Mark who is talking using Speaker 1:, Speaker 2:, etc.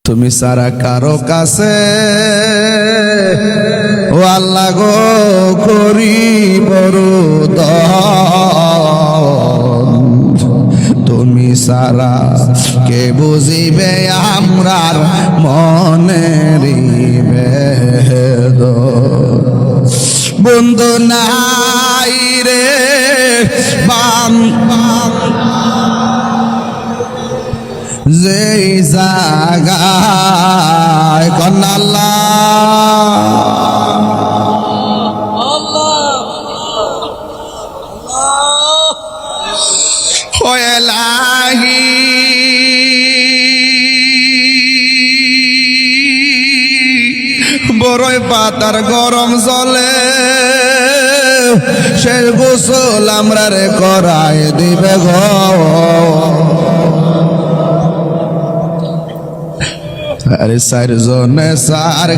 Speaker 1: তুমি সারা কারো কাছে ও আল্লাহ গো করি বড় দয়াল। তুমি সারা কে বুঝিবে আমরার মনের বেদনা। বন্ধু নাই রে যেই জাগায় কন্যা লাহি বড়ই পাতার গরম চলে শেষ গোসল আমরা রে করায় দিবে গো। আরে 4 জনে 4